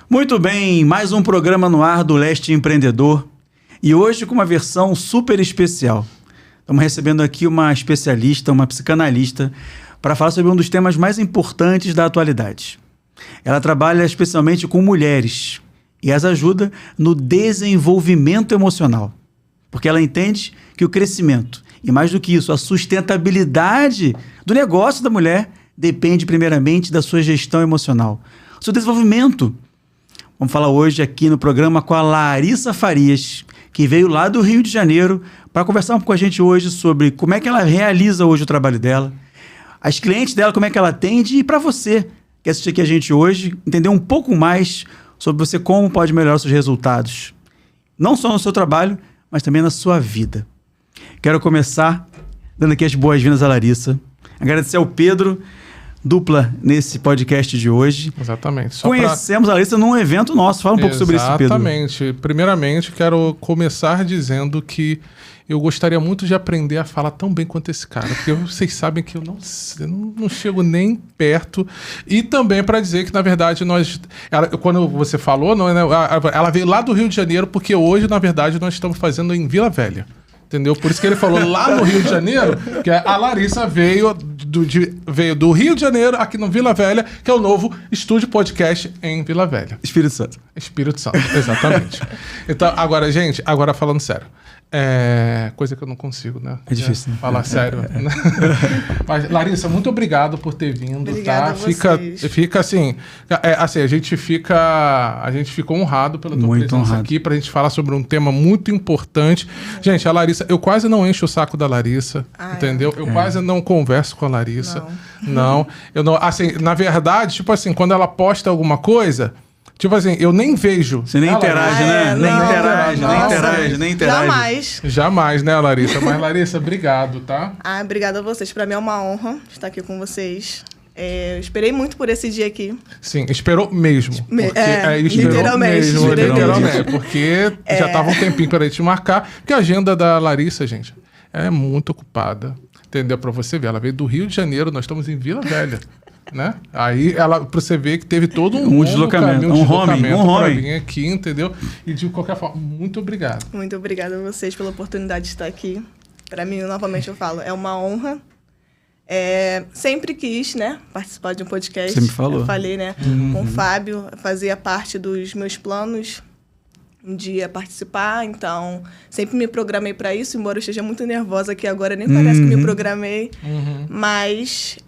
Muito bem, mais um programa no ar do Leste Empreendedor e hoje com uma versão super especial. Estamos recebendo aqui uma especialista, uma psicanalista, para falar sobre um dos temas mais importantes da atualidade. Ela trabalha especialmente com mulheres e as ajuda no desenvolvimento emocional, porque ela entende que o crescimento e, mais do que isso, a sustentabilidade do negócio da mulher depende primeiramente da sua gestão emocional, seu desenvolvimento. Vamos falar hoje aqui no programa com a Larissa Farias, que veio lá do Rio de Janeiro para conversar com a gente hoje sobre como é que ela realiza hoje o trabalho dela, as clientes dela, como é que ela atende, e para você que assiste aqui a gente hoje, entender um pouco mais sobre você, como pode melhorar os seus resultados, não só no seu trabalho, mas também na sua vida. Quero começar dando aqui as boas-vindas à Larissa, agradecer ao Pedro, dupla nesse podcast de hoje. Exatamente. Conhecemos a Larissa num evento nosso. Fala um pouco sobre isso, Pedro. Exatamente. Primeiramente, quero começar dizendo que eu gostaria muito de aprender a falar tão bem quanto esse cara, porque vocês sabem que eu não chego nem perto. E também para dizer que, na verdade, quando você falou, ela veio lá do Rio de Janeiro, porque hoje, na verdade, nós estamos fazendo em Vila Velha. Entendeu? Por isso que ele falou lá no Rio de Janeiro, que a Larissa veio do Rio de Janeiro, aqui no Vila Velha, que é o novo estúdio podcast em Vila Velha. Espírito Santo. Espírito Santo, exatamente. Então, agora, gente, falando sério. Coisa que eu não consigo, né? É difícil, né? Falar sério. Mas, Larissa, muito obrigado por ter vindo. Obrigada, tá? vocês. Fica assim, a gente fica honrado pela tua Muito presença honrado. aqui pra gente falar sobre um tema muito importante. Gente, a Larissa, eu quase não encho o saco da Larissa, entendeu? Eu quase não converso com a Larissa. Não. Eu não, assim, na verdade, tipo assim, quando ela posta alguma coisa, tipo assim, eu nem vejo. Você nem interage, né? Nem interage. Jamais, né, Larissa? Mas, Larissa, obrigado, tá? Obrigada a vocês. Pra mim é uma honra estar aqui com vocês. Eu esperei muito por esse dia aqui. Sim, esperou mesmo. Literalmente. Literalmente. Porque já tava um tempinho pra gente marcar. Porque a agenda da Larissa, gente, é muito ocupada. Entendeu? Pra você ver, ela veio do Rio de Janeiro, nós estamos em Vila Velha. Né? Aí pra você ver que teve todo um deslocamento, um deslocamento pra vir aqui, entendeu? E de qualquer forma, muito obrigado. Muito obrigada a vocês pela oportunidade de estar aqui. Pra mim, novamente eu falo, é uma honra. Sempre quis, né, participar de um podcast. Você me falou. Eu falei, né, com o Fábio, fazia parte dos meus planos um dia participar, então sempre me programei para isso, embora eu esteja muito nervosa aqui agora, nem parece que me programei, mas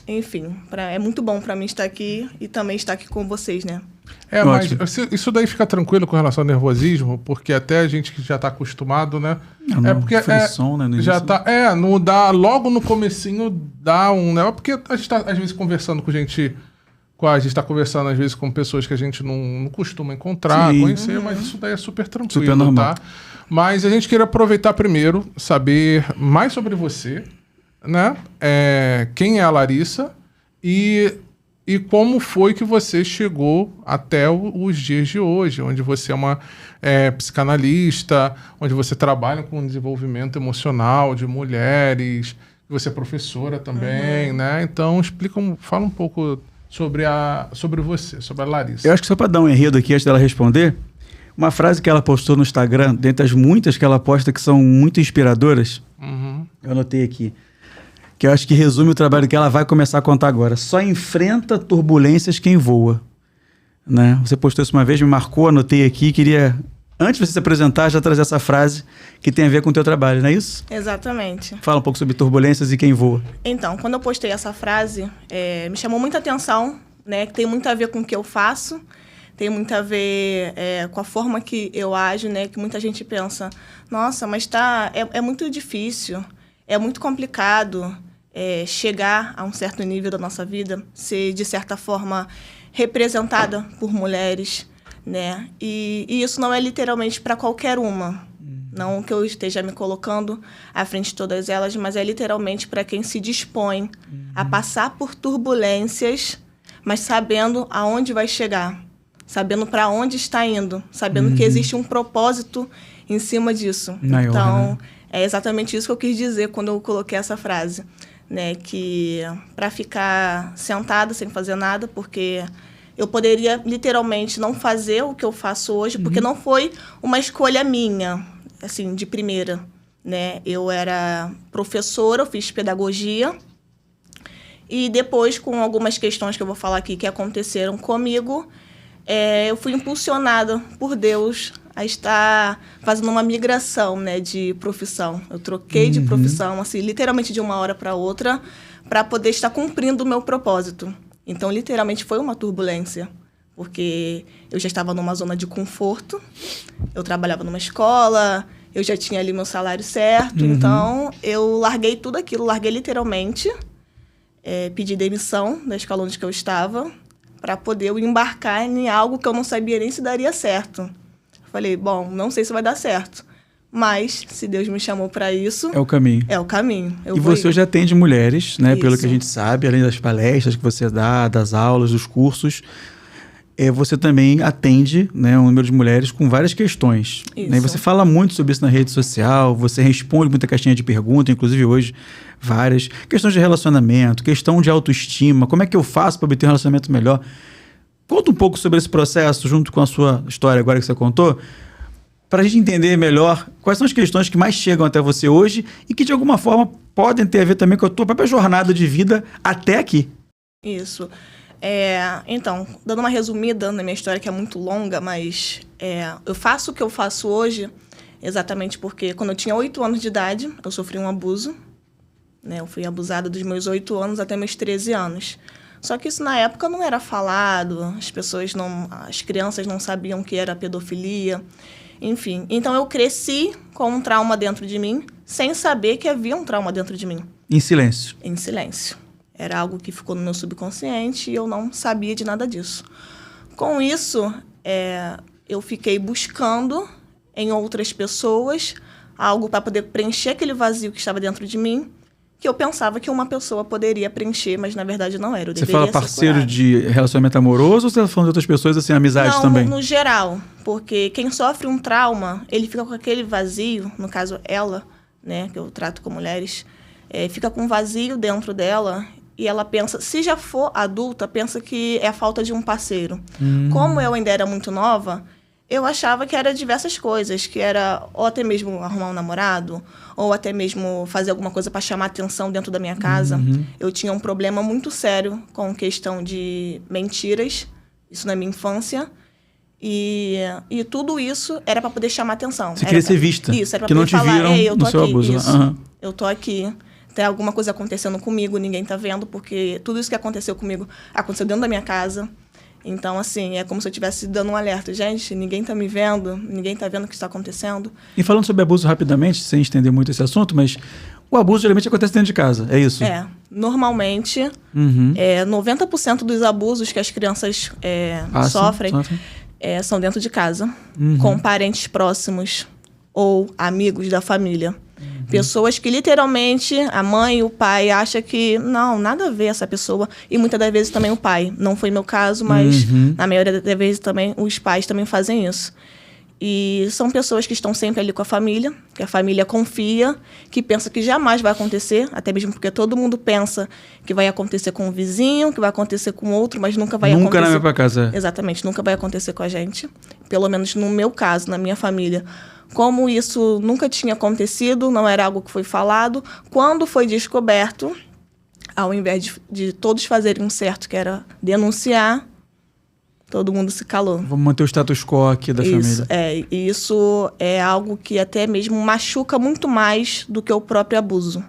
enfim, é muito bom para mim estar aqui e também estar aqui com vocês, né? Mas isso daí fica tranquilo com relação ao nervosismo, porque até a gente que já tá acostumado, né? Porque frição, né, já tá, não dá, logo no comecinho dá um, né? Porque a gente tá às vezes conversando com gente, a gente tá conversando às vezes com pessoas que a gente não costuma encontrar, conhecer, mas isso daí é super tranquilo, super normal. tá? Mas a gente queria aproveitar primeiro, saber mais sobre você, né? Quem é a Larissa e como foi que você chegou até os dias de hoje, onde você é uma psicanalista, onde você trabalha com desenvolvimento emocional de mulheres, você é professora também, né? Então, fala um pouco sobre você, sobre a Larissa. Eu acho que só para dar um enredo aqui antes dela responder, uma frase que ela postou no Instagram, dentre as muitas que ela posta que são muito inspiradoras, eu anotei aqui, que eu acho que resume o trabalho que ela vai começar a contar agora. Só enfrenta turbulências quem voa. Né? Você postou isso uma vez, me marcou, anotei aqui, queria, antes de você se apresentar, já trazer essa frase que tem a ver com o teu trabalho, não é isso? Exatamente. Fala um pouco sobre turbulências e quem voa. Então, quando eu postei essa frase, me chamou muita atenção, né? Que tem muito a ver com o que eu faço, tem muito a ver com a forma que eu ajo, né? Que muita gente pensa, nossa, mas é muito difícil, é muito complicado chegar a um certo nível da nossa vida, ser, de certa forma, representada por mulheres, né? E isso não é literalmente para qualquer uma. Não que eu esteja me colocando à frente de todas elas, mas é literalmente para quem se dispõe a passar por turbulências, mas sabendo aonde vai chegar, sabendo para onde está indo, sabendo que existe um propósito em cima disso. Maior, então, né? é exatamente isso que eu quis dizer quando eu coloquei essa frase, né? Que para ficar sentada sem fazer nada, porque eu poderia literalmente não fazer o que eu faço hoje, porque não foi uma escolha minha, assim, de primeira, né? Eu era professora, eu fiz pedagogia, e depois, com algumas questões que eu vou falar aqui que aconteceram comigo, eu fui impulsionada por Deus a estar fazendo uma migração, né, de profissão. Eu troquei de profissão, assim, literalmente de uma hora para outra, para poder estar cumprindo o meu propósito. Então, literalmente, foi uma turbulência, porque eu já estava numa zona de conforto, eu trabalhava numa escola, eu já tinha ali meu salário certo, então eu larguei tudo aquilo, larguei literalmente, pedi demissão da escola onde que eu estava, para poder eu embarcar em algo que eu não sabia nem se daria certo. Falei, bom, não sei se vai dar certo, mas se Deus me chamou para isso... É o caminho. É o caminho. E você hoje atende mulheres, né? Isso. Pelo que a gente sabe, além das palestras que você dá, das aulas, dos cursos, você também atende, né, um número de mulheres com várias questões. Isso. Né? E você fala muito sobre isso na rede social, você responde muita caixinha de perguntas, inclusive hoje várias. Questões de relacionamento, questão de autoestima, como é que eu faço para obter um relacionamento melhor? Conta um pouco sobre esse processo, junto com a sua história agora que você contou, para a gente entender melhor quais são as questões que mais chegam até você hoje e que, de alguma forma, podem ter a ver também com a tua própria jornada de vida até aqui. Isso. Então, dando uma resumida na minha história, que é muito longa, mas eu faço o que eu faço hoje exatamente porque, quando eu tinha 8 anos de idade, eu sofri um abuso. Né? Eu fui abusada dos meus 8 anos até meus 13 anos. Só que isso na época não era falado, as crianças não sabiam o que era pedofilia, enfim. Então eu cresci com um trauma dentro de mim, sem saber que havia um trauma dentro de mim. Em silêncio. Em silêncio. Era algo que ficou no meu subconsciente e eu não sabia de nada disso. Com isso, eu fiquei buscando em outras pessoas algo para poder preencher aquele vazio que estava dentro de mim, que eu pensava que uma pessoa poderia preencher, mas na verdade não era. Você fala parceiro de relacionamento amoroso ou você está falando de outras pessoas, assim, amizade também? Não, no geral. Porque quem sofre um trauma, ele fica com aquele vazio, no caso ela, né, que eu trato com mulheres, fica com um vazio dentro dela e ela pensa, se já for adulta, pensa que é a falta de um parceiro. Como eu ainda era muito nova, eu achava que era diversas coisas, que era ou até mesmo arrumar um namorado, ou até mesmo fazer alguma coisa para chamar atenção dentro da minha casa. Eu tinha um problema muito sério com questão de mentiras, isso na minha infância, e tudo isso era para poder chamar atenção. Você queria ser vista, isso, era pra que não te falar, viram eu tô no seu aqui, abuso. Isso, eu tô aqui. Tem alguma coisa acontecendo comigo, ninguém tá vendo, porque tudo isso que aconteceu comigo aconteceu dentro da minha casa. Então, assim, é como se eu estivesse dando um alerta. Gente, ninguém tá me vendo, ninguém tá vendo o que está acontecendo. E falando sobre abuso rapidamente, sem estender muito esse assunto, mas o abuso geralmente acontece dentro de casa, é isso? Normalmente, 90% dos abusos que as crianças sofrem são dentro de casa, com parentes próximos ou amigos da família. Pessoas que literalmente a mãe e o pai acham que não, nada a ver essa pessoa. E muitas das vezes também o pai. Não foi meu caso, mas na maioria das vezes também os pais também fazem isso. E são pessoas que estão sempre ali com a família, que a família confia, que pensa que jamais vai acontecer, até mesmo porque todo mundo pensa que vai acontecer com o vizinho, que vai acontecer com outro, mas nunca vai acontecer. Nunca na minha casa. Exatamente, nunca vai acontecer com a gente. Pelo menos no meu caso, na minha família. Como isso nunca tinha acontecido, não era algo que foi falado, quando foi descoberto, ao invés de todos fazerem um certo, que era denunciar, todo mundo se calou. Vamos manter o status quo aqui da família. Isso é algo que até mesmo machuca muito mais do que o próprio abuso.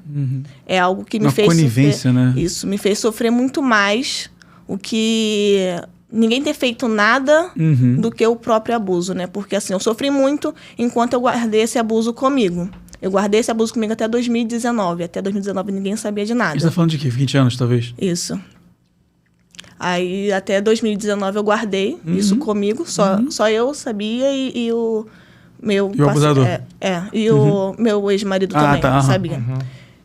É algo que me fez conivência, sofrer, né? Isso, me fez sofrer muito mais o que ninguém ter feito nada do que o próprio abuso, né? Porque assim, eu sofri muito enquanto eu guardei esse abuso comigo. Eu guardei esse abuso comigo até 2019. Até 2019 ninguém sabia de nada. Você tá falando de quê? 20 anos, talvez? Isso. Aí, até 2019, eu guardei isso comigo. Só eu sabia e o meu... E o abusador. E o meu ex-marido também sabia.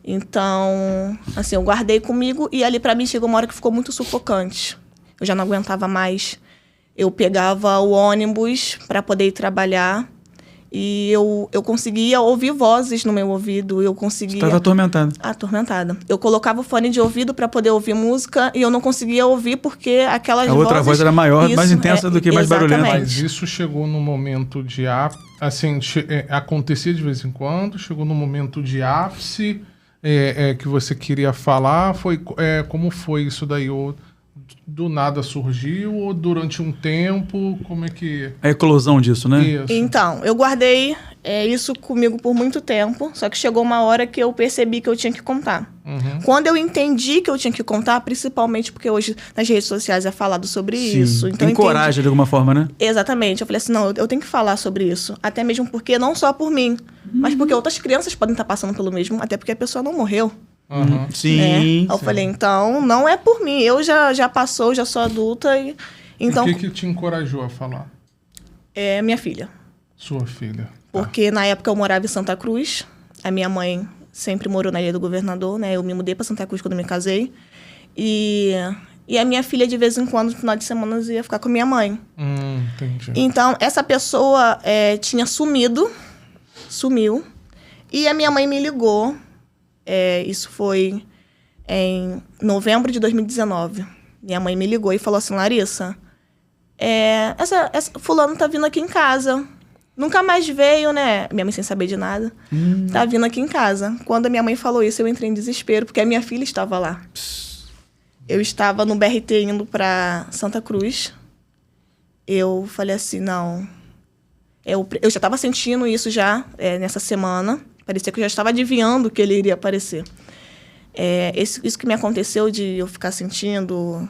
Então, assim, eu guardei comigo e ali pra mim chegou uma hora que ficou muito sufocante. Eu já não aguentava mais. Eu pegava o ônibus para poder ir trabalhar E eu conseguia ouvir vozes no meu ouvido, eu conseguia... Estava atormentada. Atormentada. Eu colocava o fone de ouvido para poder ouvir música e eu não conseguia ouvir porque aquelas vozes... A outra voz era maior, mais intensa do que mais barulhenta. Mas isso chegou no momento de... Assim, acontecia de vez em quando, chegou no momento de ápice que você queria falar. Como foi isso daí? Ou do nada surgiu ou durante um tempo? Como é que... A eclosão disso, né? Isso. Então, eu guardei isso comigo por muito tempo, só que chegou uma hora que eu percebi que eu tinha que contar. Uhum. Quando eu entendi que eu tinha que contar, principalmente porque hoje nas redes sociais é falado sobre isso. Então, encoraja de alguma forma, né? Exatamente. Eu falei assim, não, eu tenho que falar sobre isso. Até mesmo porque, não só por mim, mas porque outras crianças podem estar passando pelo mesmo, até porque a pessoa não morreu. Uhum. Sim. Né? Sim. Eu falei, então, não é por mim. Eu já passou, já sou adulta. Então, o que te encorajou a falar? É minha filha. Sua filha. Porque na época eu morava em Santa Cruz. A minha mãe sempre morou na Ilha do Governador, né? Eu me mudei para Santa Cruz quando me casei. E a minha filha, de vez em quando, no final de semana, ia ficar com a minha mãe. Entendi. Então, essa pessoa tinha sumiu. E a minha mãe me ligou. Isso foi em novembro de 2019. Minha mãe me ligou e falou assim, Larissa, essa fulano tá vindo aqui em casa. Nunca mais veio, né? Minha mãe sem saber de nada. Tá vindo aqui em casa. Quando a minha mãe falou isso, eu entrei em desespero, porque a minha filha estava lá. Eu estava no BRT indo para Santa Cruz. Eu falei assim, não... Eu já estava sentindo isso já nessa semana. Parecia que eu já estava adivinhando que ele iria aparecer. Isso que me aconteceu de eu ficar sentindo,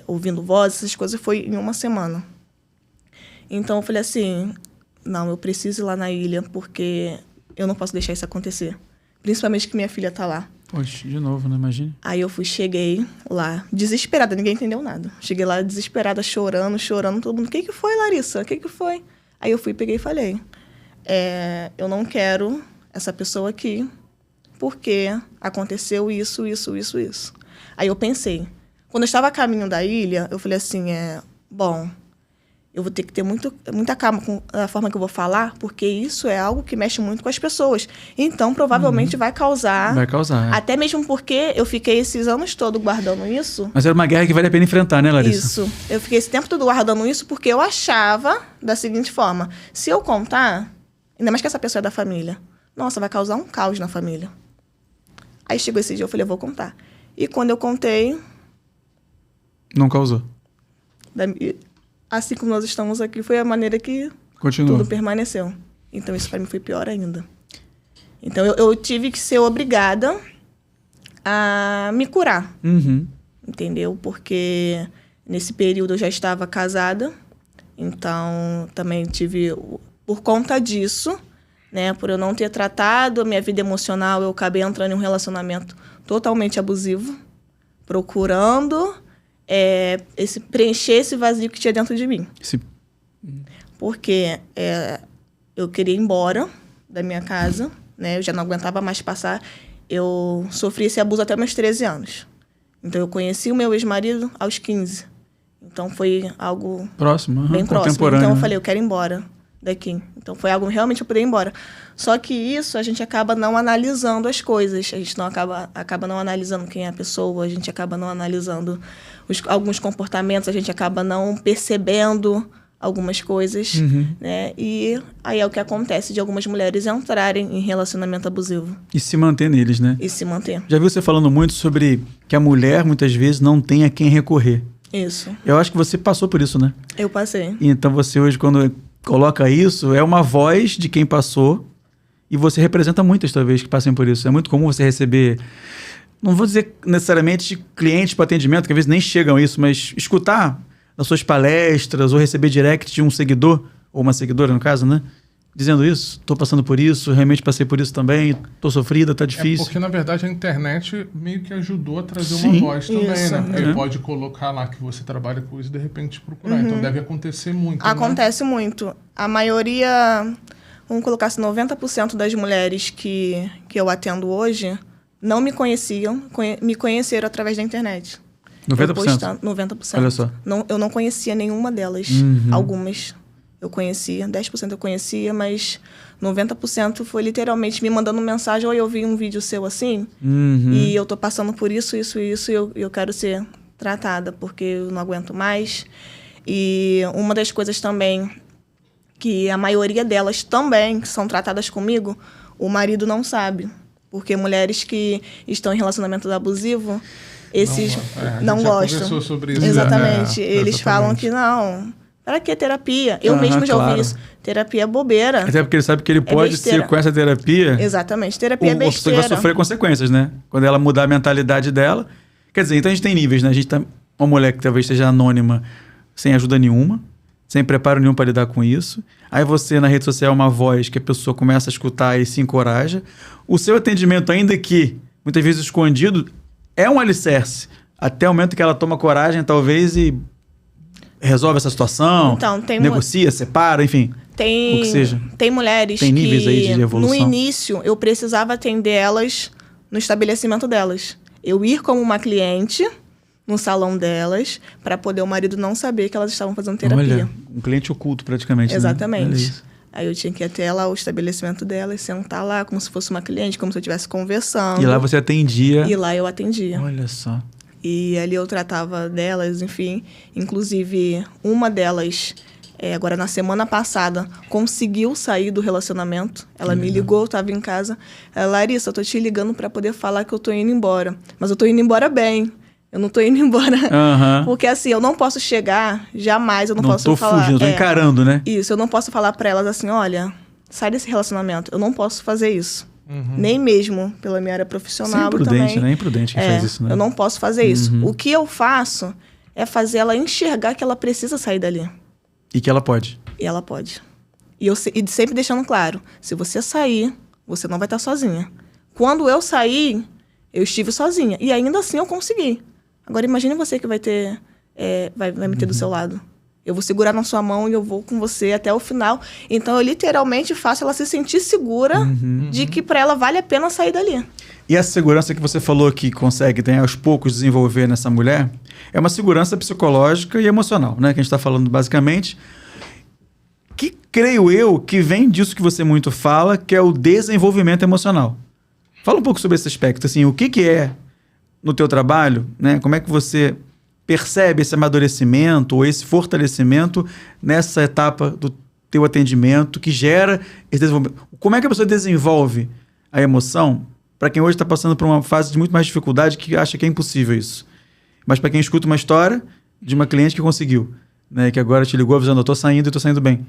ouvindo vozes, essas coisas, foi em uma semana. Então, eu falei assim, não, eu preciso ir lá na ilha, porque eu não posso deixar isso acontecer. Principalmente que minha filha está lá. Poxa, de novo, né? Imagina. Aí eu cheguei lá, desesperada, ninguém entendeu nada. Cheguei lá desesperada, chorando, todo mundo. O que foi, Larissa? O que foi? Aí eu peguei e falei, eu não quero essa pessoa aqui, porque aconteceu isso. Aí eu pensei, quando eu estava a caminho da ilha, eu falei assim, bom, eu vou ter que ter muita calma com a forma que eu vou falar, porque isso é algo que mexe muito com as pessoas. Então, provavelmente vai causar. Vai causar. Até mesmo porque eu fiquei esses anos todos guardando isso. Mas era uma guerra que vale a pena enfrentar, né, Larissa? Isso. Eu fiquei esse tempo todo guardando isso porque eu achava da seguinte forma, se eu contar, ainda mais que essa pessoa é da família, nossa, vai causar um caos na família. Aí chegou esse dia, eu falei, eu vou contar. E quando eu contei... Não causou. Assim como nós estamos aqui, foi a maneira que tudo permaneceu. Então, isso para mim foi pior ainda. Então, eu tive que ser obrigada a me curar. Uhum. Entendeu? Porque nesse período eu já estava casada. Então, também tive... Por conta disso, né? Por eu não ter tratado a minha vida emocional, eu acabei entrando em um relacionamento totalmente abusivo. Procurando... preencher esse vazio que tinha dentro de mim. Porque eu queria ir embora da minha casa, né? Eu já não aguentava mais passar. Eu sofri esse abuso até meus 13 anos. Então, eu conheci o meu ex-marido aos 15. Então, foi algo próximo, bem próximo. Então, eu falei, eu quero ir embora daqui. Então, foi algo realmente eu poder ir embora. Só que isso, a gente acaba não analisando as coisas. A gente não acaba não analisando quem é a pessoa. A gente acaba não analisando alguns comportamentos. A gente acaba não percebendo algumas coisas. Né? E aí é o que acontece de algumas mulheres entrarem em relacionamento abusivo. E se manter neles, né? E se manter. Já viu você falando muito sobre que a mulher, muitas vezes, não tem a quem recorrer. Isso. Eu acho que você passou por isso, né? Eu passei. Então, você hoje, quando coloca isso, é uma voz de quem passou e você representa muitas, talvez, que passem por isso. É muito comum você receber, não vou dizer necessariamente clientes para atendimento, que às vezes nem chegam a isso, mas escutar nas suas palestras ou receber direct de um seguidor, ou uma seguidora, no caso, né? Dizendo isso, estou passando por isso, realmente passei por isso também, estou sofrida, está difícil. Porque, na verdade, a internet meio que ajudou a trazer Sim, uma voz também, isso, né? Ele pode colocar lá que você trabalha com isso e, de repente, procurar. Então, deve acontecer muito, Acontece muito. A maioria, vamos colocar assim, 90% das mulheres que eu atendo hoje não me conheciam, me conheceram através da internet. 90%? 90%. Olha só. Eu não conhecia nenhuma delas. Algumas eu conhecia, 10% eu conhecia, mas 90% foi literalmente me mandando mensagem: oi, eu vi um vídeo seu assim, e eu tô passando por isso, e eu quero ser tratada, porque eu não aguento mais. E uma das coisas também, que a maioria delas também, que são tratadas comigo, o marido não sabe. Porque mulheres que estão em relacionamento abusivo, esses não já gostam. Conversou sobre isso. Exatamente. Eles falam que não. Para que terapia? Eu mesmo já ouvi isso. Terapia é bobeira. Até porque ele sabe que ele pode ser, com essa terapia... Exatamente. Terapia é besteira. A pessoa vai sofrer consequências, né? Quando ela mudar a mentalidade dela. Quer dizer, então a gente tem níveis, né? A gente tá uma mulher que talvez seja anônima, sem ajuda nenhuma, sem preparo nenhum para lidar com isso. Aí você, na rede social, é uma voz que a pessoa começa a escutar e se encoraja. O seu atendimento, ainda que muitas vezes escondido, é um alicerce. Até o momento que ela toma coragem, talvez, e resolve essa situação, então, negocia, separa, enfim, o que seja. Tem mulheres tem níveis aí de evolução. No início, eu precisava atender elas no estabelecimento delas. Eu ir como uma cliente no salão delas, para poder o marido não saber que elas estavam fazendo terapia. Olha, um cliente oculto praticamente. Exatamente. Né? Aí eu tinha que ir até lá, o estabelecimento delas, sentar lá como se fosse uma cliente, como se eu estivesse conversando. E lá você atendia. E lá eu atendia. Olha só. E ali eu tratava delas, enfim. Inclusive, uma delas, agora na semana passada, conseguiu sair do relacionamento. Ela me ligou, eu estava em casa. Larissa, eu tô te ligando para poder falar que eu tô indo embora. Mas eu tô indo embora bem. Eu não tô indo embora. Porque assim, eu não posso chegar, jamais, eu não posso falar... Não tô fugindo, tô encarando, né? Isso, eu não posso falar para elas assim: olha, sai desse relacionamento. Eu não posso fazer isso. Nem mesmo pela minha área profissional. Sim, imprudente, também. né? Imprudente que faz isso, né? Eu não posso fazer isso. O que eu faço é fazer ela enxergar que ela precisa sair dali. E que ela pode. E ela pode. E sempre deixando claro: se você sair, você não vai estar sozinha. Quando eu saí, eu estive sozinha. E ainda assim eu consegui. Agora imagine você que vai me ter do seu lado. Eu vou segurar na sua mão e eu vou com você até o final. Então eu literalmente faço ela se sentir segura de que para ela vale a pena sair dali. E essa segurança que você falou que consegue, tem aos poucos desenvolver nessa mulher, é uma segurança psicológica e emocional, né? Que a gente está falando basicamente. Que creio eu que vem disso que você muito fala, que é o desenvolvimento emocional. Fala um pouco sobre esse aspecto, assim, o que é no teu trabalho, né? Como é que você percebe esse amadurecimento ou esse fortalecimento nessa etapa do teu atendimento que gera esse desenvolvimento? Como é que a pessoa desenvolve a emoção para quem hoje está passando por uma fase de muito mais dificuldade, que acha que é impossível isso? Mas para quem escuta uma história de uma cliente que conseguiu, né? Que agora te ligou avisando: eu estou saindo e estou saindo bem.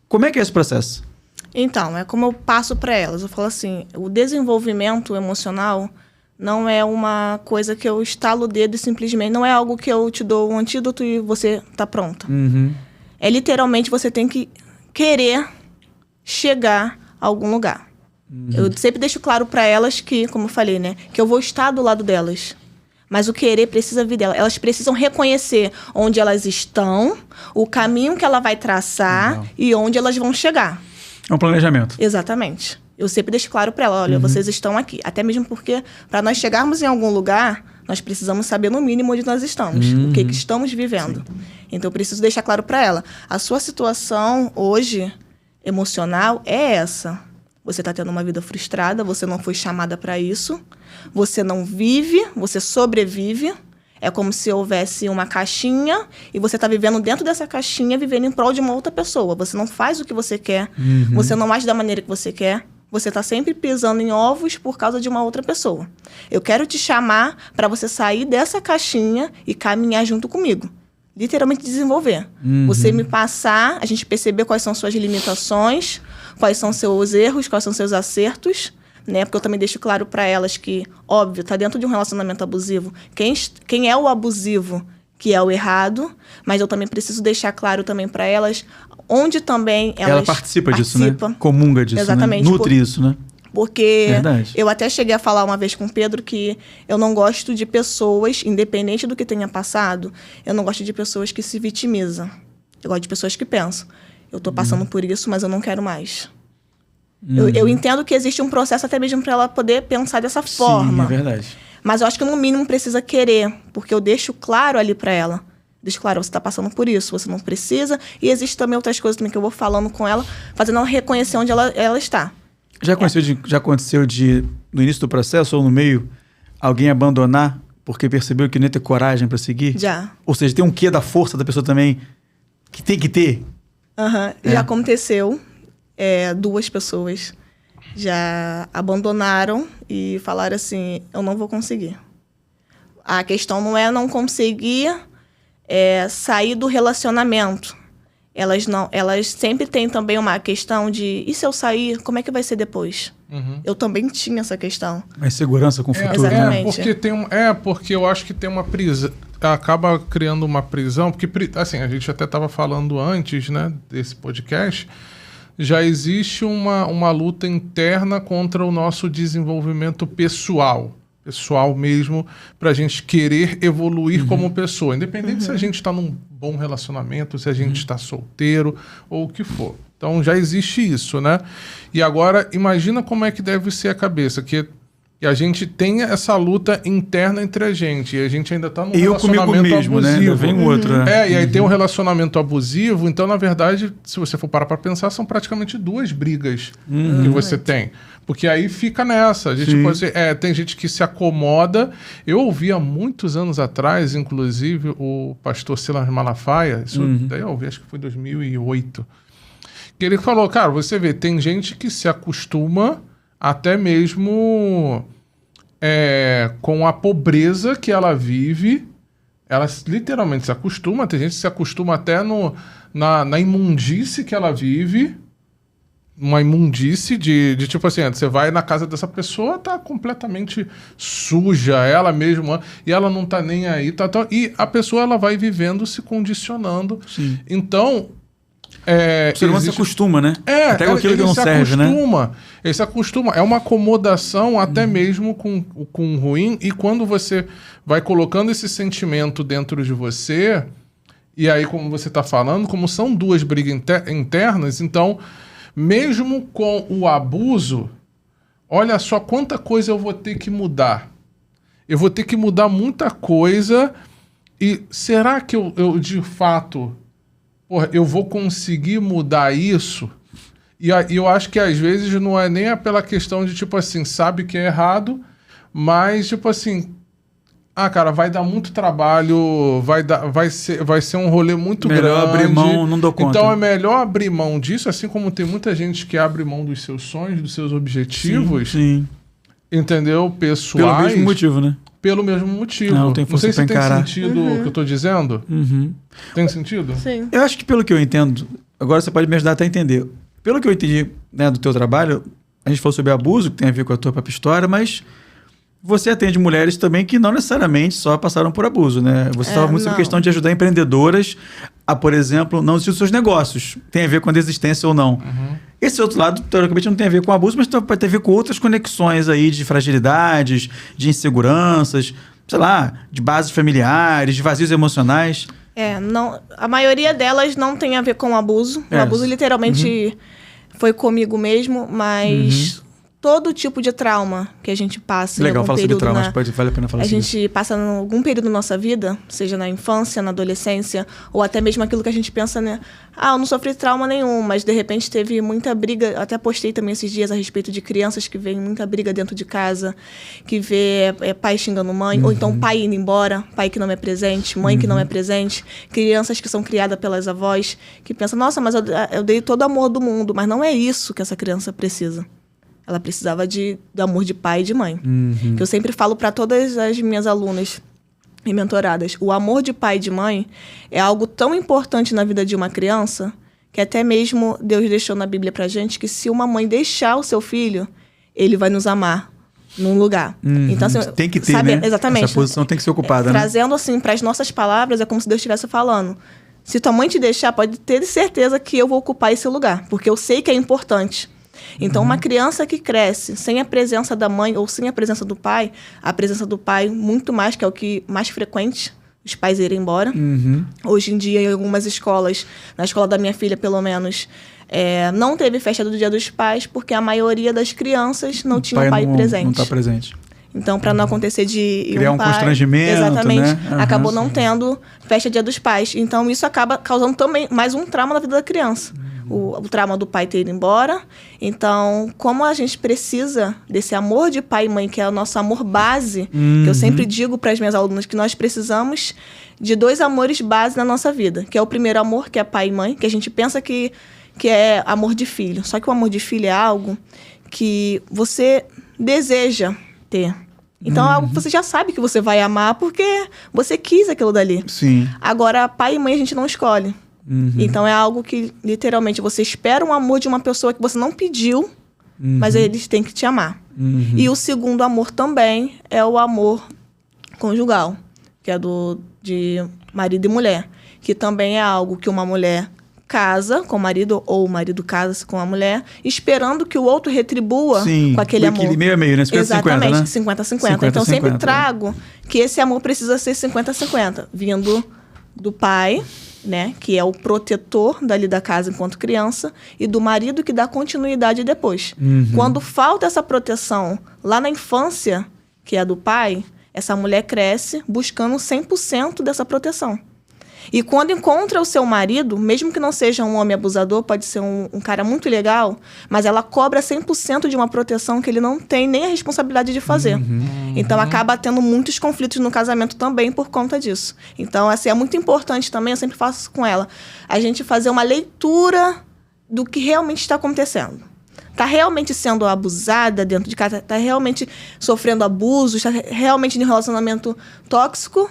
Como é que é esse processo? Então, é como eu passo para elas. Eu falo assim: o desenvolvimento emocional não é uma coisa que eu estalo o dedo e simplesmente... Não é algo que eu te dou um antídoto e você tá pronta. É literalmente você tem que querer chegar a algum lugar. Eu sempre deixo claro para elas que, como eu falei, né? Que eu vou estar do lado delas. Mas o querer precisa vir dela. Elas precisam reconhecer onde elas estão, o caminho que ela vai traçar e onde elas vão chegar. É um planejamento. Exatamente. Eu sempre deixo claro para ela: olha, vocês estão aqui. Até mesmo porque, para nós chegarmos em algum lugar, nós precisamos saber no mínimo onde nós estamos, o que estamos vivendo. Sim. Então, eu preciso deixar claro para ela: a sua situação hoje, emocional, é essa. Você está tendo uma vida frustrada, você não foi chamada para isso, você não vive, você sobrevive. É como se houvesse uma caixinha e você está vivendo dentro dessa caixinha, vivendo em prol de uma outra pessoa. Você não faz o que você quer, você não age da maneira que você quer. Você está sempre pisando em ovos por causa de uma outra pessoa. Eu quero te chamar para você sair dessa caixinha e caminhar junto comigo. Literalmente desenvolver. Você me passar, a gente perceber quais são suas limitações, quais são seus erros, quais são seus acertos, né? Porque eu também deixo claro para elas que, óbvio, está dentro de um relacionamento abusivo. Quem é o abusivo, que é o errado, mas eu também preciso deixar claro também para elas onde também ela participa disso, né? Comunga disso, exatamente, né? Nutre isso, né? Porque verdade. Eu até cheguei a falar uma vez com o Pedro que eu não gosto de pessoas, independente do que tenha passado, eu não gosto de pessoas que se vitimizam. Eu gosto de pessoas que pensam: eu tô passando por isso, mas eu não quero mais. Eu entendo que existe um processo até mesmo para ela poder pensar dessa forma. Sim, é verdade. Mas eu acho que no mínimo precisa querer, porque eu deixo claro ali para ela. Deixo claro, você está passando por isso, você não precisa. E existe também outras coisas também que eu vou falando com ela, fazendo ela reconhecer onde ela está. Já aconteceu no início do processo ou no meio, alguém abandonar porque percebeu que não ia ter coragem para seguir? Já. Ou seja, tem um quê da força da pessoa também que tem que ter? Já aconteceu. 2 pessoas já abandonaram e falaram assim, eu não vou conseguir. A questão não é não conseguir sair do relacionamento. Elas sempre têm também uma questão de, e se eu sair, como é que vai ser depois? Eu também tinha essa questão. Mais segurança com o futuro, exatamente. né? Porque eu acho que tem uma prisão, acaba criando uma prisão, porque assim, a gente até estava falando antes, né, desse podcast, já existe uma luta interna contra o nosso desenvolvimento pessoal mesmo, para a gente querer evoluir como pessoa, independente se a gente está num bom relacionamento, se a gente está solteiro ou o que for. Então já existe isso, né? E agora imagina como é que deve ser a cabeça, que a gente tem essa luta interna entre a gente, e a gente ainda está num relacionamento comigo mesmo, abusivo. Né? Vem um outro. E aí tem um relacionamento abusivo, então na verdade, se você for parar para pensar, são praticamente 2 brigas que você tem. Porque aí fica nessa. A gente pode ser, tem gente que se acomoda. Eu ouvi há muitos anos atrás, inclusive, o pastor Silas Malafaia, isso daí eu ouvi, acho que foi em 2008, que ele falou, cara, você vê, tem gente que se acostuma até mesmo com a pobreza que ela vive, ela literalmente se acostuma, tem gente que se acostuma até na imundície que ela vive, uma imundície de tipo assim, você vai na casa dessa pessoa, tá completamente suja, ela mesma, e ela não tá nem aí, e a pessoa ela vai vivendo, se condicionando. Sim. então... o ser humano se acostuma, né? Até com aquilo que não serve, Ele se acostuma. É uma acomodação até mesmo com o ruim. E quando você vai colocando esse sentimento dentro de você, e aí, como você está falando, como são 2 brigas internas, então, mesmo com o abuso, olha só quanta coisa eu vou ter que mudar. Eu vou ter que mudar muita coisa. E será que eu de fato... eu vou conseguir mudar isso? E eu acho que às vezes não é nem pela questão de, tipo assim, sabe que é errado, mas, tipo assim, cara, vai dar muito trabalho, vai ser um rolê muito grande. Melhor abrir mão, não dou conta. Então é melhor abrir mão disso, assim como tem muita gente que abre mão dos seus sonhos, dos seus objetivos. Sim. Entendeu? Pessoais. Pelo mesmo motivo, né? Pelo mesmo motivo. Não sei se tem sentido o que eu tô dizendo. Tem sentido? Sim. Eu acho que pelo que eu entendo, agora você pode me ajudar até a entender. Pelo que eu entendi, né, do teu trabalho, a gente falou sobre abuso, que tem a ver com a tua própria história, mas você atende mulheres também que não necessariamente só passaram por abuso, né? Você estava muito sobre a questão de ajudar empreendedoras a, por exemplo, não desistir dos seus negócios. Tem a ver com a desistência ou não. Esse outro lado, teoricamente, não tem a ver com abuso, mas pode ter a ver com outras conexões aí de fragilidades, de inseguranças, sei lá, de bases familiares, de vazios emocionais. Não, a maioria delas não tem a ver com abuso. O abuso literalmente foi comigo mesmo, mas todo tipo de trauma que a gente passa. Legal, fala sobre trauma, acho que vale a pena falar sobre isso. A gente passa em algum período da nossa vida, seja na infância, na adolescência, ou até mesmo aquilo que a gente pensa, né? Eu não sofri trauma nenhum, mas de repente teve muita briga. Até postei também esses dias a respeito de crianças que veem muita briga dentro de casa, que vê pai xingando mãe, ou então pai indo embora, pai que não é presente, mãe que não é presente, crianças que são criadas pelas avós, que pensam, nossa, mas eu dei todo o amor do mundo, mas não é isso que essa criança precisa. Ela precisava do amor de pai e de mãe. Que eu sempre falo para todas as minhas alunas e mentoradas. O amor de pai e de mãe é algo tão importante na vida de uma criança que até mesmo Deus deixou na Bíblia pra gente que se uma mãe deixar o seu filho, ele vai nos amar num lugar. Então, assim, tem que ter, né? Exatamente. Essa posição tem que ser ocupada, né? Trazendo assim para as nossas palavras, é como se Deus estivesse falando. Se tua mãe te deixar, pode ter certeza que eu vou ocupar esse lugar, porque eu sei que é importante. Então, uma criança que cresce sem a presença da mãe ou sem a presença do pai, a presença do pai muito mais, que é o que mais frequente, os pais irem embora. Hoje em dia, em algumas escolas, na escola da minha filha, pelo menos, não teve festa do Dia dos Pais, porque a maioria das crianças não tinha o pai presente. Não está presente. Então, para não acontecer de criar um constrangimento, exatamente, né? acabou não tendo festa Dia dos Pais. Então, isso acaba causando também mais um trauma na vida da criança. O trauma do pai ter ido embora. Então, como a gente precisa desse amor de pai e mãe, que é o nosso amor base, que eu sempre digo para as minhas alunas que nós precisamos de 2 amores base na nossa vida. Que é o primeiro amor, que é pai e mãe, que a gente pensa que é amor de filho. Só que o amor de filho é algo que você deseja ter. Então, é algo que você já sabe que você vai amar porque você quis aquilo dali. Sim. Agora, pai e mãe a gente não escolhe. Então, é algo que, literalmente, você espera um amor de uma pessoa que você não pediu, mas eles têm que te amar. E o segundo amor também é o amor conjugal, que é de marido e mulher. Que também é algo que uma mulher casa com o marido, ou o marido casa com a mulher, esperando que o outro retribua com aquele amor. Meio a meio, né? 50-50, exatamente, né? 50-50. Então, sempre trago que esse amor precisa ser 50-50, vindo do pai, né, que é o protetor dali da casa enquanto criança, e do marido que dá continuidade depois. Quando falta essa proteção lá na infância, que é do pai, essa mulher cresce buscando 100% dessa proteção. E quando encontra o seu marido, mesmo que não seja um homem abusador, pode ser um cara muito legal, mas ela cobra 100% de uma proteção que ele não tem nem a responsabilidade de fazer. Então, acaba tendo muitos conflitos no casamento também por conta disso. Então, assim, é muito importante também, eu sempre faço com ela, a gente fazer uma leitura do que realmente está acontecendo. Está realmente sendo abusada dentro de casa? Está realmente sofrendo abusos? Está realmente em um relacionamento tóxico?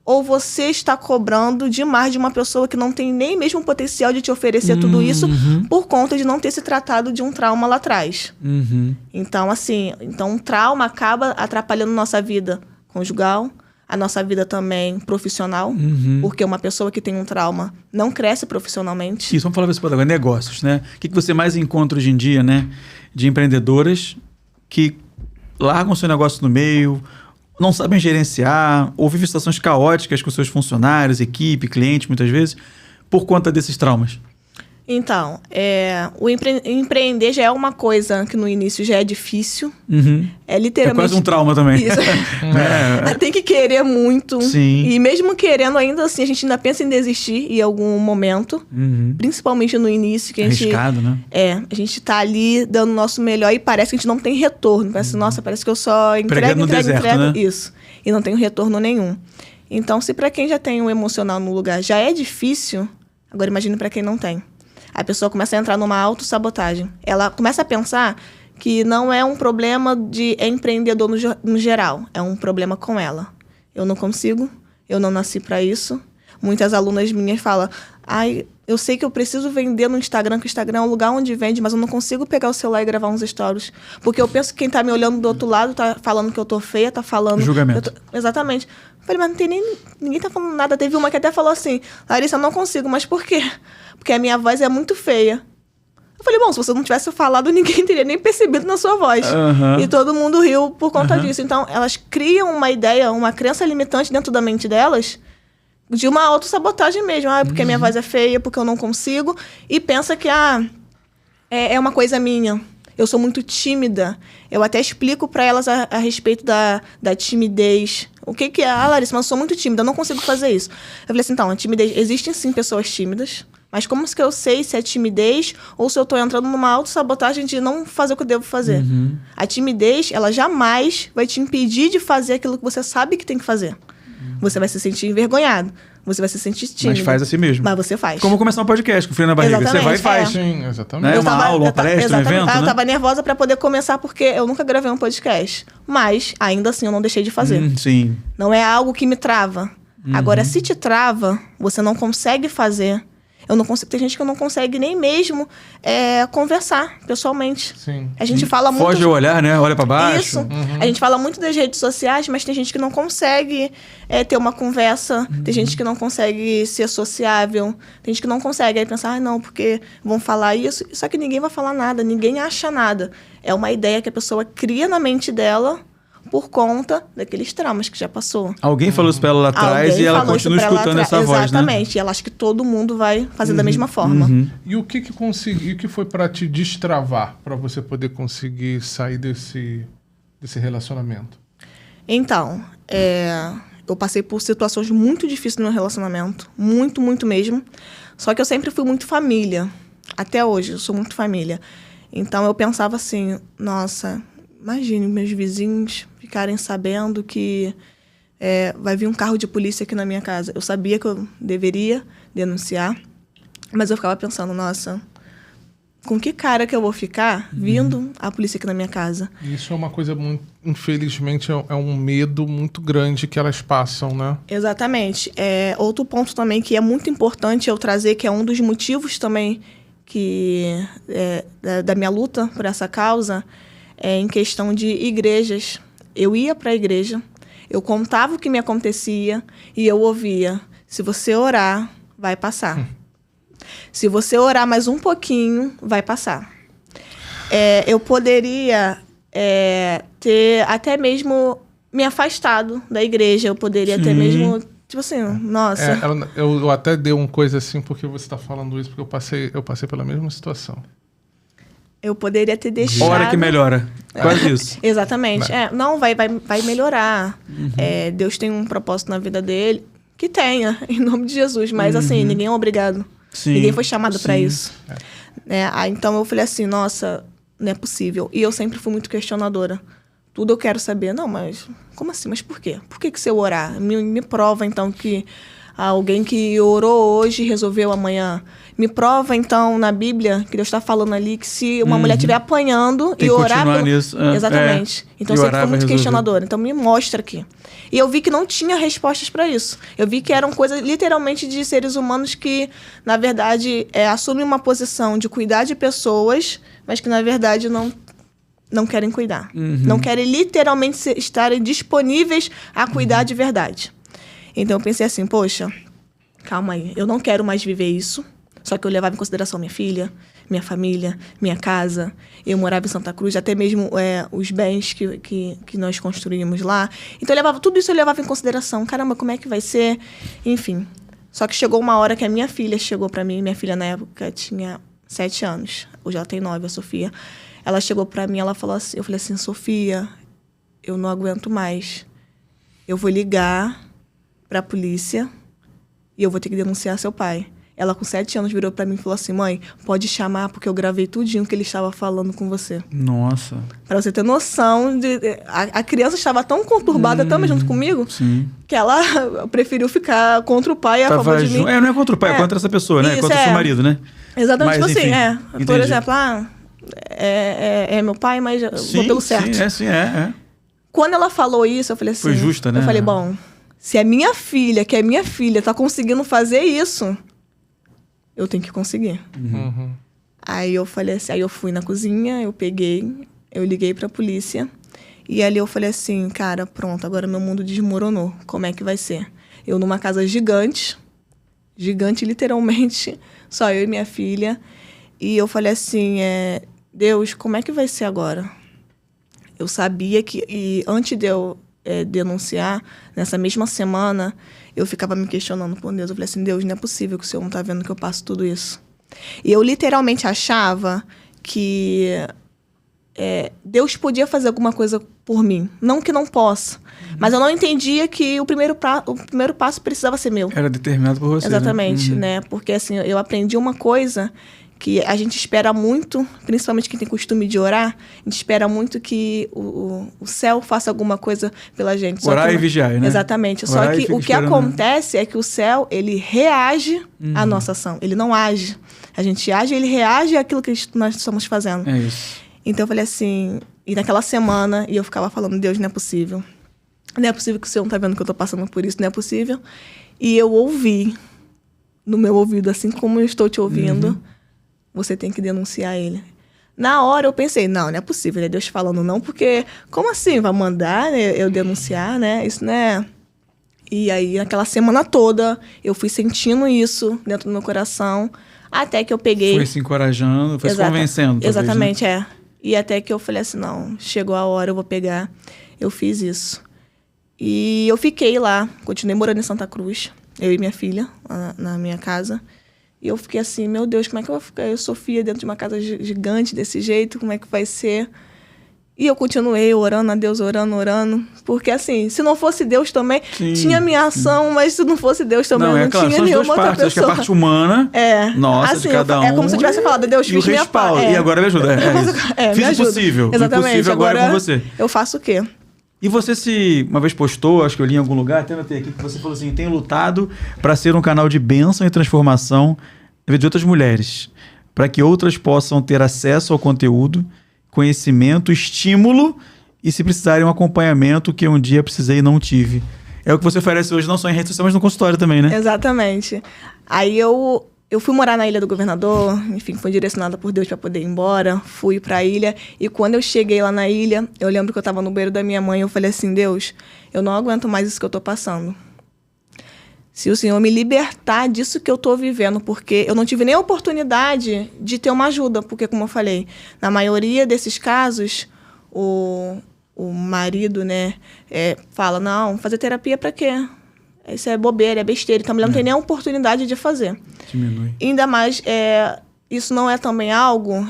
Ou você está cobrando demais de uma pessoa que não tem nem mesmo o potencial de te oferecer tudo isso por conta de não ter se tratado de um trauma lá atrás. Então, assim, um trauma acaba atrapalhando nossa vida conjugal, a nossa vida também profissional, porque uma pessoa que tem um trauma não cresce profissionalmente. Isso, vamos falar sobre agora, negócios, né? O que você mais encontra hoje em dia, né? De empreendedoras que largam seu negócio no meio, não sabem gerenciar, ou vivem situações caóticas com seus funcionários, equipe, clientes, muitas vezes, por conta desses traumas. Então, o empreender já é uma coisa que no início já é difícil. É literalmente... É quase um trauma também. Isso. Tem que querer muito. Sim. E mesmo querendo, ainda assim, a gente ainda pensa em desistir em algum momento. Principalmente no início. Que a gente, arriscado, né? A gente tá ali dando o nosso melhor e parece que a gente não tem retorno. Parece, nossa, parece que eu só entrego. Né? Isso. E não tenho retorno nenhum. Então, se para quem já tem o emocional no lugar já é difícil, agora imagine para quem não tem. A pessoa começa a entrar numa autossabotagem. Ela começa a pensar que não é um problema de empreendedor no geral. É um problema com ela. Eu não consigo, eu não nasci para isso. Muitas alunas minhas falam, eu sei que eu preciso vender no Instagram, que o Instagram é um lugar onde vende, mas eu não consigo pegar o celular e gravar uns stories. Porque eu penso que quem tá me olhando do outro lado tá falando que eu tô feia, tá falando... Julgamento. Exatamente. Eu falei, mas não tem ninguém tá falando nada. Teve uma que até falou assim, Larissa, eu não consigo, mas por quê? Porque a minha voz é muito feia. Eu falei, bom, se você não tivesse falado, ninguém teria nem percebido na sua voz. E todo mundo riu por conta disso. Então, elas criam uma ideia, uma crença limitante dentro da mente delas, de uma autossabotagem mesmo. Porque a minha voz é feia, porque eu não consigo. E pensa que, é uma coisa minha. Eu sou muito tímida. Eu até explico para elas a respeito da timidez. O que é? Larissa, mas eu sou muito tímida, eu não consigo fazer isso. Eu falei assim, então, a timidez... Existem, sim, pessoas tímidas. Mas como que eu sei se é timidez ou se eu tô entrando numa autossabotagem de não fazer o que eu devo fazer? A timidez, ela jamais vai te impedir de fazer aquilo que você sabe que tem que fazer. Você vai se sentir envergonhado. Você vai se sentir tímido. Mas faz assim mesmo. Mas você faz. Como começar um podcast com frio na barriga. Exatamente, você vai e faz. Sim, exatamente. Né? Uma aula, uma palestra, um evento, né? Eu tava nervosa para poder começar porque eu nunca gravei um podcast. Mas, ainda assim, eu não deixei de fazer. Sim. Não é algo que me trava. Agora, se te trava, você não consegue fazer. Eu não consigo. Tem gente que não consegue nem mesmo conversar pessoalmente. Sim. A gente fala muito. Foge o olhar, né? Olha pra baixo. Isso. A gente fala muito das redes sociais, mas tem gente que não consegue ter uma conversa. Tem gente que não consegue ser sociável. Tem gente que não consegue. Aí pensar, não, porque vão falar isso. Só que ninguém vai falar nada, ninguém acha nada. É uma ideia que a pessoa cria na mente dela por conta daqueles traumas que já passou. Alguém falou isso pra ela lá atrás e ela continua escutando essa voz, né? Exatamente. E ela acha que todo mundo vai fazer da mesma forma. E o que foi pra te destravar, pra você poder conseguir sair desse relacionamento? Então, eu passei por situações muito difíceis no meu relacionamento. Muito, muito mesmo. Só que eu sempre fui muito família. Até hoje, eu sou muito família. Então, eu pensava assim, nossa, imagine meus vizinhos ficarem sabendo que vai vir um carro de polícia aqui na minha casa. Eu sabia que eu deveria denunciar, mas eu ficava pensando, nossa, com que cara que eu vou ficar vindo a polícia aqui na minha casa? Isso é uma coisa muito, infelizmente, é um medo muito grande que elas passam, né? Exatamente. Outro ponto também que é muito importante eu trazer, que é um dos motivos também da minha luta por essa causa, é em questão de igrejas. Eu ia para a igreja, eu contava o que me acontecia e eu ouvia, se você orar, vai passar. Se você orar mais um pouquinho, vai passar. Eu poderia ter até mesmo me afastado da igreja. Eu poderia ter mesmo, tipo assim, nossa. Eu até dei uma coisa assim, porque você está falando isso, porque eu passei pela mesma situação. Eu poderia ter deixado... Hora que melhora. Quase isso. Exatamente. Não, vai melhorar. Deus tem um propósito na vida dele. Que tenha, em nome de Jesus. Mas assim, ninguém é obrigado. Sim. Ninguém foi chamado para isso. Então eu falei assim, nossa, não é possível. E eu sempre fui muito questionadora. Tudo eu quero saber. Não, mas como assim? Mas por quê? Por que se eu orar? Me prova, então, que alguém que orou hoje resolveu amanhã. Me prova, então, na Bíblia, que Deus está falando ali, que se uma mulher estiver apanhando tem e orar... continuar nisso. Exatamente. Então, eu sempre fui muito questionadora. Então, me mostra aqui. E eu vi que não tinha respostas para isso. Eu vi que eram coisas, literalmente, de seres humanos que, na verdade, assumem uma posição de cuidar de pessoas, mas que, na verdade, não querem cuidar. Não querem, literalmente, estarem disponíveis a cuidar de verdade. Então, eu pensei assim, poxa, calma aí, eu não quero mais viver isso. Só que eu levava em consideração minha filha, minha família, minha casa. Eu morava em Santa Cruz, até mesmo os bens que nós construímos lá. Então, tudo isso eu levava em consideração. Caramba, como é que vai ser? Enfim. Só que chegou uma hora que a minha filha chegou para mim. Minha filha, na época, tinha 7 anos. Hoje ela tem 9, a Sofia. Ela chegou para mim, ela falou assim, eu falei assim, Sofia, eu não aguento mais. Eu vou ligar para a polícia e eu vou ter que denunciar seu pai. Ela, com 7 anos, virou para mim e falou assim, mãe, pode chamar porque eu gravei tudinho que ele estava falando com você. Nossa. Para você ter noção, a criança estava tão conturbada também junto comigo, que ela preferiu ficar contra o pai e a favor de mim. Não é contra o pai, é contra essa pessoa, né? É contra o seu marido, né? Exatamente, mas, tipo enfim, assim, por exemplo, é meu pai, mas eu vou pelo certo. Sim. Quando ela falou isso, eu falei assim... Foi justa, né? Eu falei, bom, se a minha filha, que é minha filha, tá conseguindo fazer isso, eu tenho que conseguir. Aí eu falei assim, aí eu fui na cozinha, eu liguei pra polícia, e ali eu falei assim, cara, pronto, agora meu mundo desmoronou. Como é que vai ser? Eu numa casa gigante literalmente, só eu e minha filha, e eu falei assim, Deus, como é que vai ser agora? Eu sabia que, e antes de eu denunciar, nessa mesma semana, eu ficava me questionando por Deus. Eu falei assim, Deus, não é possível que o Senhor não está vendo que eu passo tudo isso. E eu literalmente achava que Deus podia fazer alguma coisa por mim. Não que não possa. Mas eu não entendia que o primeiro passo precisava ser meu. Era determinado por você, exatamente, né? Porque assim, eu aprendi uma coisa que a gente espera muito, principalmente quem tem costume de orar, a gente espera muito que o céu faça alguma coisa pela gente. Orar e vigiar, né? Exatamente. Só que o que acontece é que o céu, ele reage à nossa ação. Ele não age. A gente age, ele reage àquilo que nós estamos fazendo. É isso. Então eu falei assim, e naquela semana, e eu ficava falando, Deus, não é possível. Não é possível que o Senhor não está vendo que eu estou passando por isso, não é possível. E eu ouvi, no meu ouvido, assim como eu estou te ouvindo, você tem que denunciar ele. Na hora eu pensei, não é possível, né? Deus falando não, porque como assim? Vai mandar eu denunciar, né? Isso, né? E aí, naquela semana toda, eu fui sentindo isso dentro do meu coração, até que eu peguei... Foi se encorajando, foi se convencendo. Talvez, exatamente, né? E até que eu falei assim, não, chegou a hora, eu vou pegar. Eu fiz isso. E eu fiquei lá, continuei morando em Santa Cruz, eu e minha filha, na minha casa. E eu fiquei assim, meu Deus, como é que eu vou ficar? Eu, Sofia, dentro de uma casa gigante desse jeito, como é que vai ser? E eu continuei orando a Deus, orando. Porque assim, se não fosse Deus também, tinha minha ação, mas se não fosse Deus também, não claro, tinha nenhuma outra pessoa. Acho que a parte humana, nossa, assim, de cada um. É como se eu tivesse falado, Deus, fiz minha parte. E agora me ajuda. Fiz o possível. Exatamente. O impossível agora é com você. Eu faço o quê? E você uma vez postou, acho que eu li em algum lugar, até notei aqui, que você falou assim, tenho lutado para ser um canal de bênção e transformação na vida de outras mulheres, para que outras possam ter acesso ao conteúdo, conhecimento, estímulo e, se precisarem, um acompanhamento que um dia precisei e não tive. É o que você oferece hoje, não só em rede social, mas no consultório também, né? Exatamente. Aí eu fui morar na Ilha do Governador, enfim, fui direcionada por Deus para poder ir embora, fui para a ilha, e quando eu cheguei lá na ilha, eu lembro que eu estava no banheiro da minha mãe, eu falei assim, Deus, eu não aguento mais isso que eu estou passando. Se o Senhor me libertar disso que eu estou vivendo, porque eu não tive nem a oportunidade de ter uma ajuda, porque, como eu falei, na maioria desses casos, o marido, né, fala, não, fazer terapia para quê? Isso é bobeira, é besteira. Então, a mulher não tem nem a oportunidade de fazer. Diminui. Ainda mais, isso não é também algo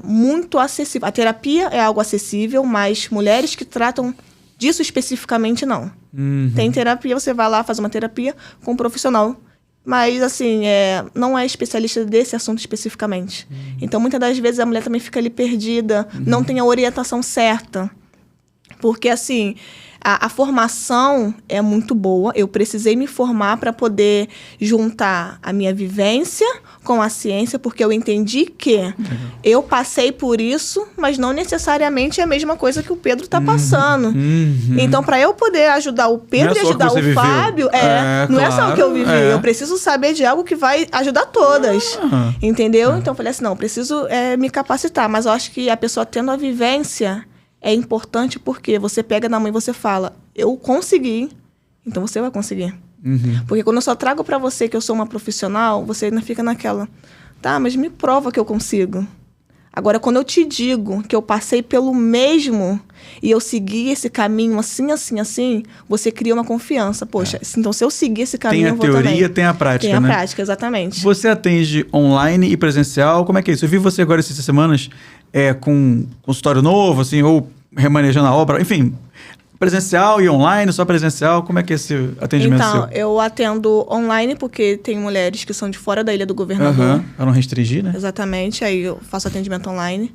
muito acessível. A terapia é algo acessível, mas mulheres que tratam disso especificamente, não. Uhum. Tem terapia, você vai lá, faz uma terapia com um profissional. Mas, assim, não é especialista desse assunto especificamente. Uhum. Então, muitas das vezes, a mulher também fica ali perdida, não tem a orientação certa. Porque, assim, a formação é muito boa. Eu precisei me formar para poder juntar a minha vivência com a ciência, porque eu entendi que eu passei por isso, mas não necessariamente é a mesma coisa que o Pedro está passando. Então, para eu poder ajudar o Pedro e ajudar o Fábio, não é só o que eu vivi. Eu preciso saber de algo que vai ajudar todas. Entendeu? Então, eu falei assim, não, eu preciso me capacitar. Mas eu acho que a pessoa tendo a vivência é importante porque você pega na mão e você fala, eu consegui, então você vai conseguir. Porque quando eu só trago pra você que eu sou uma profissional, você ainda fica naquela, tá, mas me prova que eu consigo. Agora, quando eu te digo que eu passei pelo mesmo e eu segui esse caminho assim, você cria uma confiança. Poxa, então se eu seguir esse caminho, eu vou também. Tem a teoria, tem a prática, né? Tem a prática, exatamente. Você atende online e presencial? Como é que é isso? Eu vi você agora essas semanas com um consultório novo, assim, ou remanejando a obra, enfim... Presencial e online, só presencial? Como é que é esse atendimento seu? Então, eu atendo online porque tem mulheres que são de fora da Ilha do Governador. Para não restringir, né? Exatamente, aí eu faço atendimento online.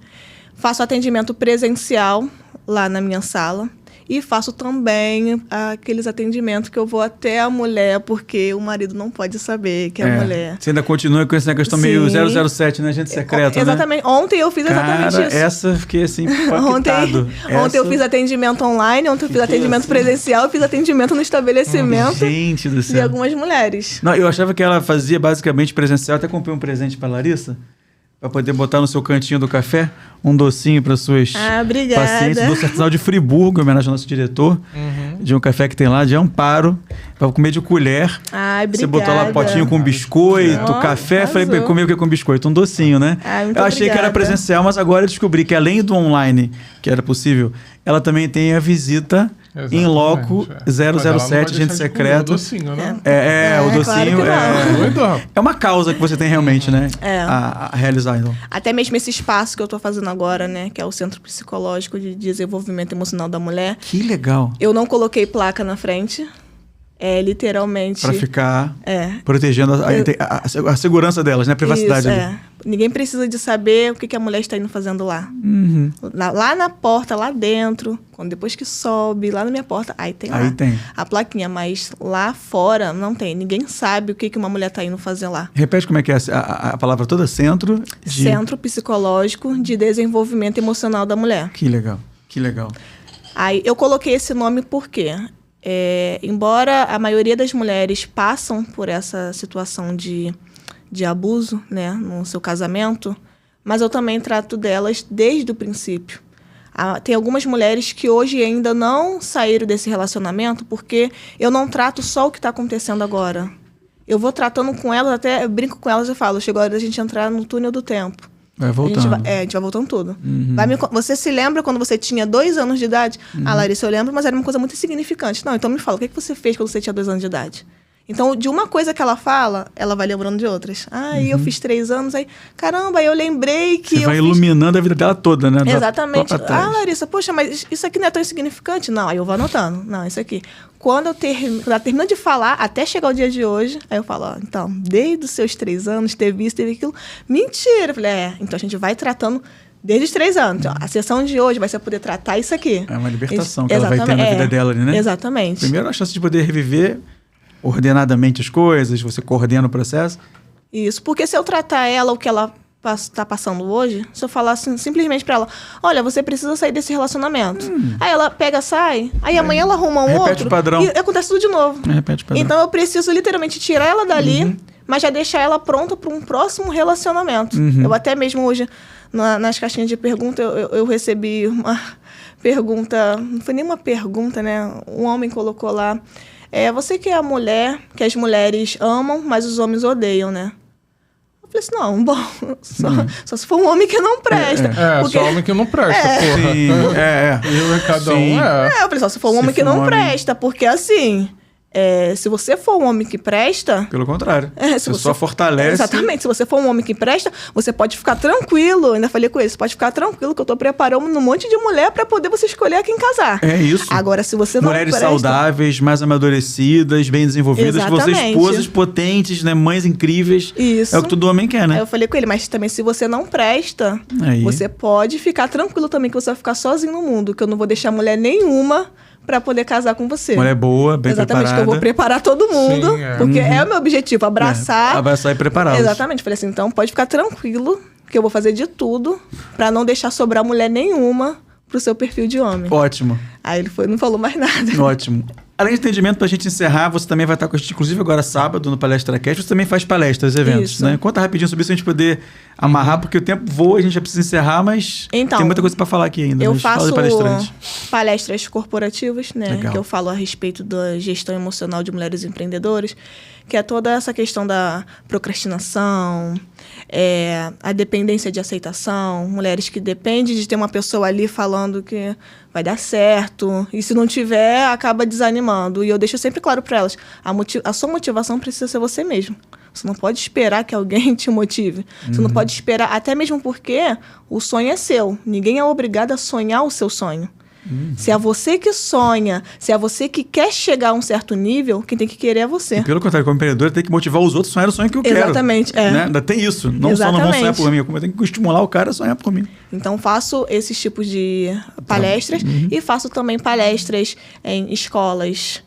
Faço atendimento presencial lá na minha sala. E faço também aqueles atendimentos que eu vou até a mulher, porque o marido não pode saber que é a mulher. Você ainda continua com essa questão meio 007, né? Agente secreto, exatamente. Né? Ontem eu fiz exatamente isso. Essa fiquei assim, impactado. Ontem eu fiz atendimento online, ontem eu fiz atendimento presencial, eu fiz atendimento no estabelecimento gente do céu. de algumas mulheres. Não, eu achava que ela fazia basicamente presencial, até comprei um presente para Larissa, para poder botar no seu cantinho do café um docinho para suas pacientes. Doce artesanal de Friburgo, em homenagem ao nosso diretor, de um café que tem lá, de Amparo, para comer de colher. Você botou lá um potinho com biscoito, café. Falei, comer o que com biscoito? Um docinho, né? Eu achei que era presencial, mas agora eu descobri que além do online, que era possível, ela também tem a visita em loco 007, agente secreto. O docinho, né? O docinho claro é uma causa que você tem realmente, né? A realizar, então. Até mesmo esse espaço que eu tô fazendo agora, né? Que é o Centro Psicológico de Desenvolvimento Emocional da Mulher. Que legal. Eu não coloquei placa na frente. Literalmente... Para ficar protegendo a segurança delas, né? A privacidade. Isso, Ninguém precisa de saber o que a mulher está indo fazendo lá. Lá na porta, lá dentro, depois que sobe, lá na minha porta, aí tem a plaquinha. Mas lá fora não tem. Ninguém sabe o que uma mulher está indo fazer lá. Repete como é que é a palavra toda? Centro Psicológico de Desenvolvimento Emocional da Mulher. Que legal, que legal. Aí eu coloquei esse nome por quê? Embora a maioria das mulheres passam por essa situação de abuso, né, no seu casamento, mas eu também trato delas desde o princípio. Tem algumas mulheres que hoje ainda não saíram desse relacionamento porque eu não trato só o que está acontecendo agora. Eu vou tratando com elas, até eu brinco com elas e falo, chegou a hora da gente entrar no túnel do tempo. Vai voltando. A gente vai voltando tudo. Você se lembra quando você tinha 2 anos de idade? Larissa, eu lembro, mas era uma coisa muito insignificante. Não, então me fala, o que você fez quando você tinha 2 anos de idade? Então, de uma coisa que ela fala, ela vai lembrando de outras. Eu fiz 3 anos, aí, caramba, eu lembrei que Você vai iluminando a vida dela toda, né? Exatamente. Larissa, poxa, mas isso aqui não é tão insignificante? Não, aí eu vou anotando. Não, isso aqui. Quando ela termina de falar, até chegar o dia de hoje, aí eu falo, então, desde os seus 3 anos, teve isso, teve aquilo. Mentira! Eu falei, então a gente vai tratando desde os 3 anos. Então, a sessão de hoje vai ser poder tratar isso aqui. É uma libertação que ela vai ter na vida dela ali, né? Exatamente. Primeiro, a chance de poder reviver ordenadamente as coisas, você coordena o processo. Isso, porque se eu tratar ela o que ela está passando hoje, se eu falar assim, simplesmente para ela, olha, você precisa sair desse relacionamento. Aí ela pega, sai, aí amanhã ela arruma um outro. Repete o padrão. E acontece tudo de novo. Repete o padrão. Então eu preciso literalmente tirar ela dali, mas já deixar ela pronta para um próximo relacionamento. Eu até mesmo hoje, nas caixinhas de pergunta, eu recebi uma pergunta, não foi nem uma pergunta, né? Um homem colocou lá, você que é a mulher, que as mulheres amam, mas os homens odeiam, né? Eu falei assim, não, bom, só se for um homem que não presta. Porque... só homem que não presta, porra. Sim, Eu e cada um, eu falei, só se for um homem que não presta, porque assim... se você for um homem que presta... Pelo contrário. Você só fortalece... Exatamente. Se você for um homem que presta, você pode ficar tranquilo. Eu ainda falei com ele. Você pode ficar tranquilo que eu tô preparando um monte de mulher para poder você escolher quem casar. É isso. Agora, se você não Mulheres presta... saudáveis, mais amadurecidas, bem desenvolvidas. Exatamente. Que você esposas potentes, né? Mães incríveis. Isso. É o que todo homem quer, né? Aí eu falei com ele. Mas também, se você não presta, você pode ficar tranquilo também que você vai ficar sozinho no mundo. Que eu não vou deixar mulher nenhuma... para poder casar com você. Mulher boa, bem preparada. Exatamente, que eu vou preparar todo mundo, porque é o meu objetivo, abraçar. Abraçar e prepará-los. Exatamente, falei assim, então pode ficar tranquilo, que eu vou fazer de tudo para não deixar sobrar mulher nenhuma pro seu perfil de homem. Ótimo. Aí ele não falou mais nada. Ótimo. Além de atendimento, pra gente encerrar, você também vai estar com a gente, inclusive agora sábado, no Palestra Cast, você também faz palestras, eventos, isso. né? Conta rapidinho sobre isso pra gente poder amarrar, porque o tempo voa, a gente já precisa encerrar, mas então, tem muita coisa pra falar aqui ainda. Eu faço palestras corporativas, né? Legal. Que eu falo a respeito da gestão emocional de mulheres empreendedoras, que é toda essa questão da procrastinação, a dependência de aceitação, mulheres que dependem de ter uma pessoa ali falando que vai dar certo, e se não tiver, acaba desanimando. E eu deixo sempre claro para elas, a sua motivação precisa ser você mesmo. Você não pode esperar que alguém te motive. Você não pode esperar, até mesmo porque o sonho é seu. Ninguém é obrigado a sonhar o seu sonho. Se é você que sonha, se é você que quer chegar a um certo nível, quem tem que querer é você. E pelo contrário, como empreendedor, tem que motivar os outros a sonhar o sonho que eu quero. Exatamente, né? Ainda tem isso. Não só não vão sonhar por mim, como eu tenho que estimular o cara a sonhar por mim. Então, faço esses tipos de palestras e faço também palestras em escolas,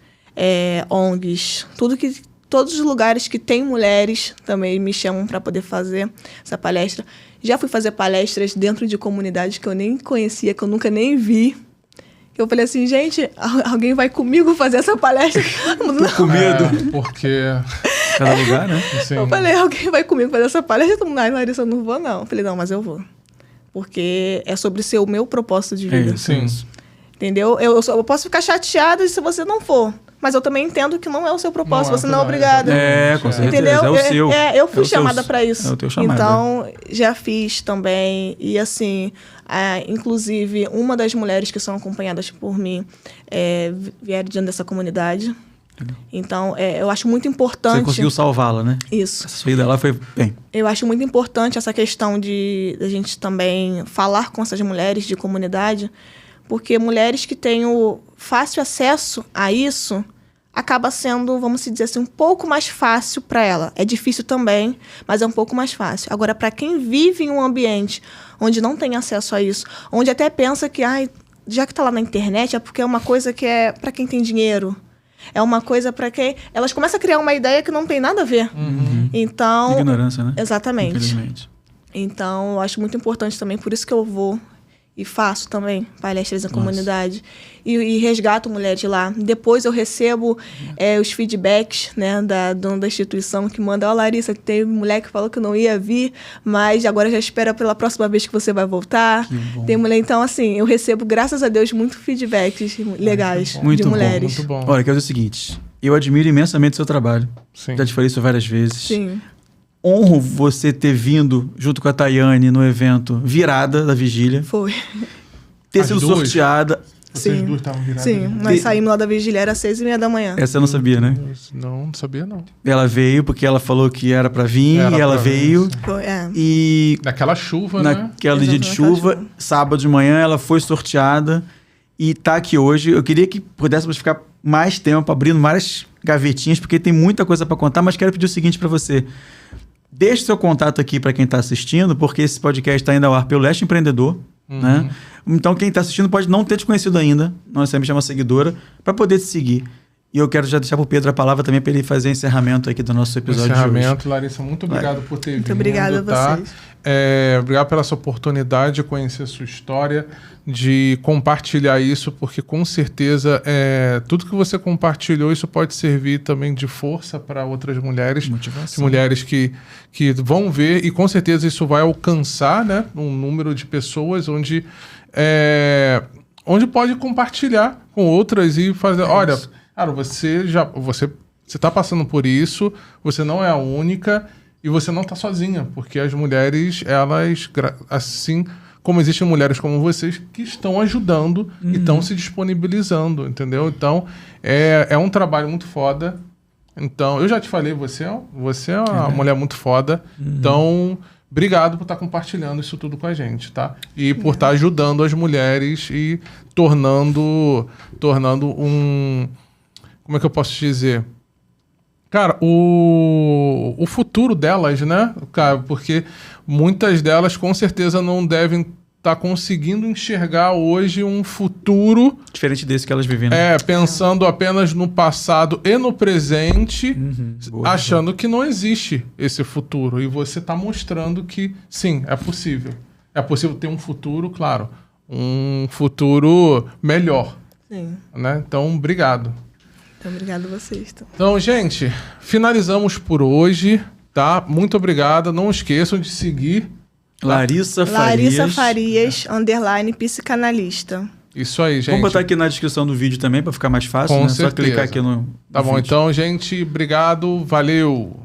ONGs, todos os lugares que tem mulheres também me chamam para poder fazer essa palestra. Já fui fazer palestras dentro de comunidades que eu nem conhecia, que eu nunca nem vi. Eu falei assim, gente, alguém vai comigo fazer essa palestra? Tô com medo. Porque... cada lugar, né? Assim, eu falei, alguém vai comigo fazer essa palestra? Todo mundo, Larissa, eu não vou, não. Eu falei, não, mas eu vou. Porque é sobre ser o meu propósito de vida. Sim. Entendeu? Eu posso ficar chateada se você não for. Mas eu também entendo que não é o seu propósito, você não é obrigada. Com certeza. Entendeu? É o seu. Eu fui chamada para isso. É o teu chamado. Então, já fiz também. E assim, inclusive, uma das mulheres que são acompanhadas por mim vieram diante dessa comunidade. Então, eu acho muito importante... Você conseguiu salvá-la, né? Isso. Essa saída lá foi bem. Eu acho muito importante essa questão de a gente também falar com essas mulheres de comunidade, porque mulheres que têm o fácil acesso a isso acaba sendo, vamos dizer assim, um pouco mais fácil para ela. É difícil também, mas é um pouco mais fácil. Agora, para quem vive em um ambiente onde não tem acesso a isso, onde até pensa que, já que está lá na internet, é porque é uma coisa que é para quem tem dinheiro. É uma coisa para quem... Elas começam a criar uma ideia que não tem nada a ver. Então... ignorância, né? Exatamente. Infelizmente. Então, eu acho muito importante também, por isso que eu vou e faço também palestras na comunidade e resgato mulheres de lá. Depois eu recebo os feedbacks, né, da dona da instituição que manda, Larissa, tem mulher que falou que não ia vir, mas agora já espera pela próxima vez que você vai voltar. Tem mulher, então assim, eu recebo, graças a Deus, muito feedbacks legais de mulheres. Muito bom. Olha, quero dizer o seguinte, eu admiro imensamente o seu trabalho. Sim. Já te falei isso várias vezes. Sim. Honro você ter vindo junto com a Tayane no evento Virada da Vigília. Foi. Ter As sido duas? sorteada. Vocês Sim. duas estavam viradas. Sim, nós saímos lá da vigília, era 6h30 da manhã. Essa eu não sabia, né? Não sabia, não. Ela veio porque ela falou que era pra vir, Era e ela pra vir, veio. sim. Foi, E Naquela chuva, né? naquele dia de Exatamente, naquela chuva, chuva. sábado de manhã, ela foi sorteada e tá aqui hoje. Eu queria que pudéssemos ficar mais tempo abrindo várias gavetinhas, porque tem muita coisa pra contar, mas quero pedir o seguinte pra você. Deixe seu contato aqui pra quem tá assistindo, porque esse podcast tá indo ao ar pelo Leste Empreendedor, né? Então quem tá assistindo pode não ter te conhecido ainda, não necessariamente é uma seguidora, pra poder te seguir. E eu quero já deixar pro Pedro a palavra também pra ele fazer encerramento aqui do nosso episódio de hoje. Encerramento, Larissa, muito obrigado por ter vindo. Muito obrigada a tá? vocês. Obrigado pela sua oportunidade de conhecer a sua história, de compartilhar isso, porque com certeza tudo que você compartilhou, isso pode servir também de força para outras mulheres. Motivação. Mulheres que vão ver, e com certeza isso vai alcançar, né, um número de pessoas onde pode compartilhar com outras e fazer, olha, cara, você está passando por isso, você não é a única e você não está sozinha, porque as mulheres, elas, assim como existem mulheres como vocês, que estão ajudando e estão se disponibilizando, entendeu? Então, é um trabalho muito foda. Então, eu já te falei, você é uma mulher muito foda. Então, obrigado por estar compartilhando isso tudo com a gente, tá? E por estar ajudando as mulheres e tornando um... Como é que eu posso te dizer? Cara, o futuro delas, né? Cara, porque muitas delas com certeza não devem estar conseguindo enxergar hoje um futuro... Diferente desse que elas vivem. Pensando apenas no passado e no presente, Boa, achando que não existe esse futuro. E você está mostrando que, sim, é possível. É possível ter um futuro, claro, um futuro melhor. Sim. Né? Então, obrigado. Então, obrigada a vocês. Então. Então, gente, finalizamos por hoje, tá? Muito obrigado. Não esqueçam de seguir Larissa Farias. Larissa Farias, _ psicanalista. Isso aí, gente. Vamos botar aqui na descrição do vídeo também, para ficar mais fácil, Com né? certeza. Só clicar aqui no Tá bom, vídeo. então, gente, obrigado. Valeu.